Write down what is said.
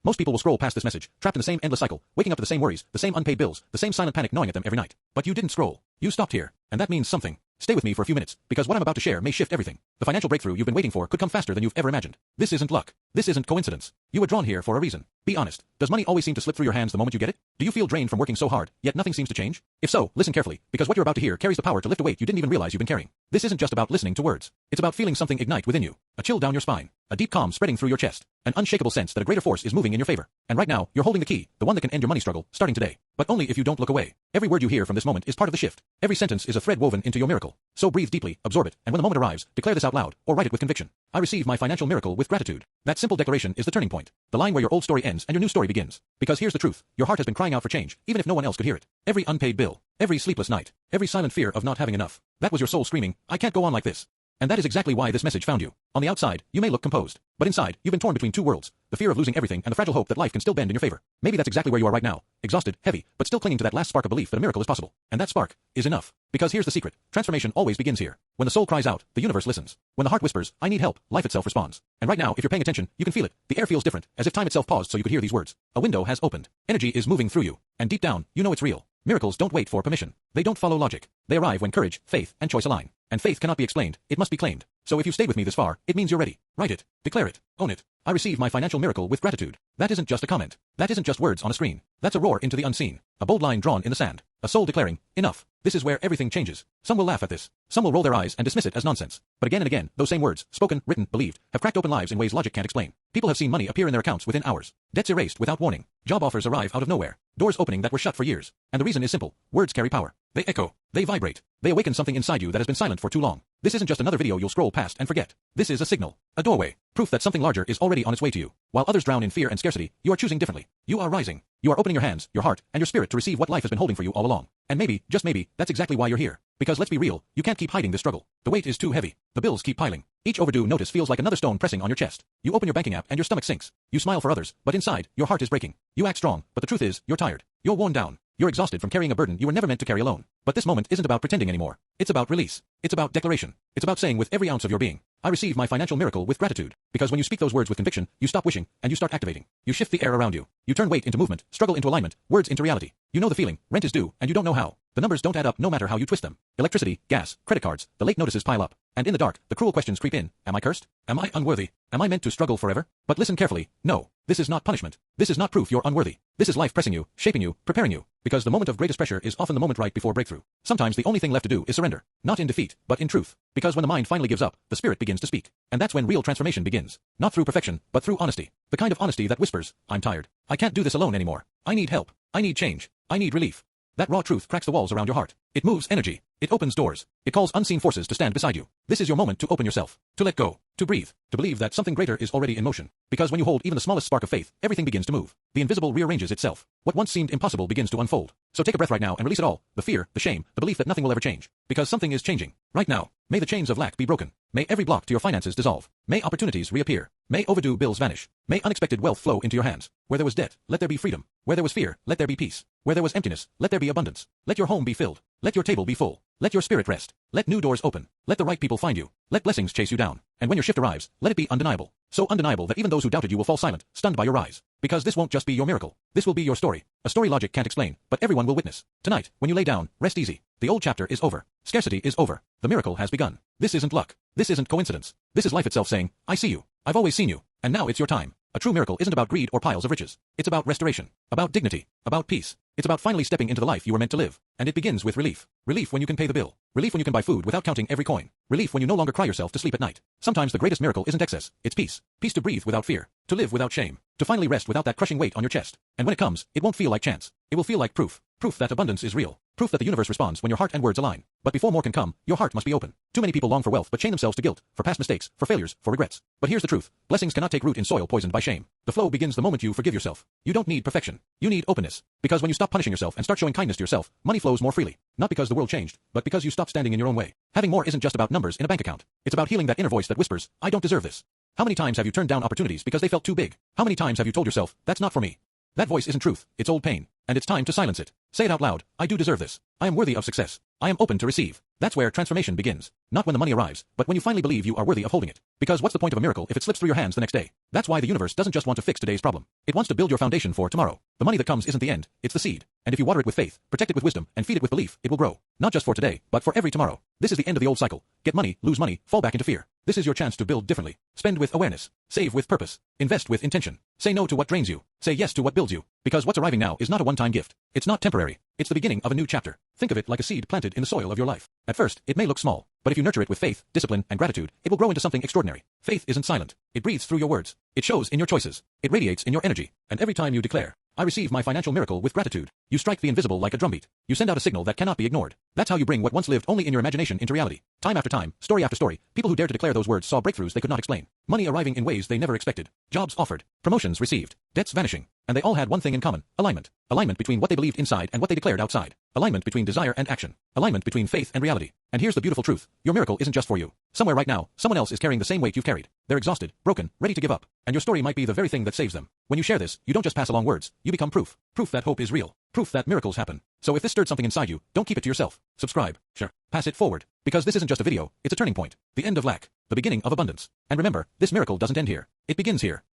Most people will scroll past this message, trapped in the same endless cycle, waking up to the same worries, the same unpaid bills, the same silent panic gnawing at them every night. But you didn't scroll. You stopped here. And that means something. Stay with me for a few minutes, because what I'm about to share may shift everything. The financial breakthrough you've been waiting for could come faster than you've ever imagined. This isn't luck. This isn't coincidence. You were drawn here for a reason. Be honest. Does money always seem to slip through your hands the moment you get it? Do you feel drained from working so hard, yet nothing seems to change? If so, listen carefully, because what you're about to hear carries the power to lift a weight you didn't even realize you've been carrying. This isn't just about listening to words. It's about feeling something ignite within you. A chill down your spine. A deep calm spreading through your chest. An unshakable sense that a greater force is moving in your favor. And right now, you're holding the key, the one that can end your money struggle, starting today. But only if you don't look away. Every word you hear from this moment is part of the shift. Every sentence is a thread woven into your miracle. So breathe deeply, absorb it, and when the moment arrives, declare this out loud, or write it with conviction. I receive my financial miracle with gratitude. That simple declaration is the turning point. The line where your old story ends and your new story begins. Because here's the truth. Your heart has been crying out for change, even if no one else could hear it. Every unpaid bill. Every sleepless night. Every silent fear of not having enough. That was your soul screaming, I can't go on like this. And that is exactly why this message found you. On the outside, you may look composed. But inside, you've been torn between two worlds. The fear of losing everything and the fragile hope that life can still bend in your favor. Maybe that's exactly where you are right now. Exhausted, heavy, but still clinging to that last spark of belief that a miracle is possible. And that spark is enough. Because here's the secret. Transformation always begins here. When the soul cries out, the universe listens. When the heart whispers, I need help, life itself responds. And right now, if you're paying attention, you can feel it. The air feels different, as if time itself paused so you could hear these words. A window has opened. Energy is moving through you. And deep down, you know it's real. Miracles don't wait for permission. They don't follow logic. They arrive when courage, faith, and choice align. And faith cannot be explained, it must be claimed. So if you stayed with me this far, it means you're ready. Write it. Declare it. Own it. I receive my financial miracle with gratitude. That isn't just a comment. That isn't just words on a screen. That's a roar into the unseen. A bold line drawn in the sand. A soul declaring, enough. This is where everything changes. Some will laugh at this. Some will roll their eyes and dismiss it as nonsense. But again and again, those same words, spoken, written, believed, have cracked open lives in ways logic can't explain. People have seen money appear in their accounts within hours. Debts erased without warning. Job offers arrive out of nowhere. Doors opening that were shut for years. And the reason is simple. Words carry power. They echo. They vibrate. They awaken something inside you that has been silent for too long. This isn't just another video you'll scroll past and forget. This is a signal. A doorway. Proof that something larger is already on its way to you. While others drown in fear and scarcity, you are choosing differently. You are rising. You are opening your hands, your heart, and your spirit to receive what life has been holding for you all along. And maybe, just maybe, that's exactly why you're here. Because let's be real, you can't keep hiding this struggle. The weight is too heavy. The bills keep piling. Each overdue notice feels like another stone pressing on your chest. You open your banking app and your stomach sinks. You smile for others, but inside, your heart is breaking. You act strong, but the truth is, you're tired. You're worn down. You're exhausted from carrying a burden you were never meant to carry alone. But this moment isn't about pretending anymore. It's about release. It's about declaration. It's about saying with every ounce of your being, I receive my financial miracle with gratitude. Because when you speak those words with conviction, you stop wishing, and you start activating. You shift the air around you. You turn weight into movement, struggle into alignment, words into reality. You know the feeling, rent is due, and you don't know how. The numbers don't add up no matter how you twist them. Electricity, gas, credit cards, the late notices pile up. And in the dark, the cruel questions creep in. Am I cursed? Am I unworthy? Am I meant to struggle forever? But listen carefully. No. This is not punishment. This is not proof you're unworthy. This is life pressing you, shaping you, preparing you. Because the moment of greatest pressure is often the moment right before breakthrough. Sometimes the only thing left to do is surrender. Not in defeat, but in truth. Because when the mind finally gives up, the spirit begins to speak. And that's when real transformation begins. Not through perfection, but through honesty. The kind of honesty that whispers, I'm tired. I can't do this alone anymore. I need help. I need change. I need relief. That raw truth cracks the walls around your heart. It moves energy. It opens doors. It calls unseen forces to stand beside you. This is your moment to open yourself. To let go. To breathe. To believe that something greater is already in motion. Because when you hold even the smallest spark of faith, everything begins to move. The invisible rearranges itself. What once seemed impossible begins to unfold. So take a breath right now and release it all. The fear, the shame, the belief that nothing will ever change. Because something is changing. Right now. May the chains of lack be broken. May every block to your finances dissolve. May opportunities reappear. May overdue bills vanish. May unexpected wealth flow into your hands. Where there was debt, let there be freedom. Where there was fear, let there be peace. Where there was emptiness, let there be abundance. Let your home be filled. Let your table be full. Let your spirit rest. Let new doors open. Let the right people find you. Let blessings chase you down. And when your shift arrives, let it be undeniable. So undeniable that even those who doubted you will fall silent, stunned by your rise. Because this won't just be your miracle. This will be your story. A story logic can't explain, but everyone will witness. Tonight, when you lay down, rest easy. The old chapter is over. Scarcity is over. The miracle has begun. This isn't luck. This isn't coincidence. This is life itself saying, I see you. I've always seen you. And now it's your time. A true miracle isn't about greed or piles of riches. It's about restoration. About dignity. About peace. It's about finally stepping into the life you were meant to live. And it begins with relief. Relief when you can pay the bill. Relief when you can buy food without counting every coin. Relief when you no longer cry yourself to sleep at night. Sometimes the greatest miracle isn't excess. It's peace. Peace to breathe without fear. To live without shame. To finally rest without that crushing weight on your chest. And when it comes, it won't feel like chance. It will feel like proof. Proof that abundance is real. Proof that the universe responds when your heart and words align. But before more can come, your heart must be open. Too many people long for wealth but chain themselves to guilt, for past mistakes, for failures, for regrets. But here's the truth. Blessings cannot take root in soil poisoned by shame. The flow begins the moment you forgive yourself. You don't need perfection. You need openness. Because when you stop punishing yourself and start showing kindness to yourself, money flows more freely. Not because the world changed, but because you stop standing in your own way. Having more isn't just about numbers in a bank account. It's about healing that inner voice that whispers, I don't deserve this. How many times have you turned down opportunities because they felt too big? How many times have you told yourself, that's not for me? That voice isn't truth, it's old pain. And it's time to silence it. Say it out loud, I do deserve this. I am worthy of success. I am open to receive. That's where transformation begins. Not when the money arrives, but when you finally believe you are worthy of holding it. Because what's the point of a miracle if it slips through your hands the next day? That's why the universe doesn't just want to fix today's problem. It wants to build your foundation for tomorrow. The money that comes isn't the end, it's the seed. And if you water it with faith, protect it with wisdom, and feed it with belief, it will grow. Not just for today, but for every tomorrow. This is the end of the old cycle. Get money, lose money, fall back into fear. This is your chance to build differently. Spend with awareness. Save with purpose. Invest with intention. Say no to what drains you. Say yes to what builds you. Because what's arriving now is not a one-time gift. It's not temporary. It's the beginning of a new chapter. Think of it like a seed planted in the soil of your life. At first, it may look small, but if you nurture it with faith, discipline, and gratitude, it will grow into something extraordinary. Faith isn't silent. It breathes through your words. It shows in your choices. It radiates in your energy. And every time you declare, I receive my financial miracle with gratitude, you strike the invisible like a drumbeat. You send out a signal that cannot be ignored. That's how you bring what once lived only in your imagination into reality. Time after time, story after story, people who dared to declare those words saw breakthroughs they could not explain. Money arriving in ways they never expected. Jobs offered. Promotions received. Debts vanishing. And they all had one thing in common: alignment. Alignment between what they believed inside and what they declared outside. Alignment between desire and action. Alignment between faith and reality. And here's the beautiful truth. Your miracle isn't just for you. Somewhere right now, someone else is carrying the same weight you've carried. They're exhausted, broken, ready to give up. And your story might be the very thing that saves them. When you share this, you don't just pass along words. You become proof. Proof that hope is real. Proof that miracles happen. So if this stirred something inside you, don't keep it to yourself. Subscribe. Share. Pass it forward. Because this isn't just a video, it's a turning point. The end of lack. The beginning of abundance. And remember, this miracle doesn't end here. It begins here.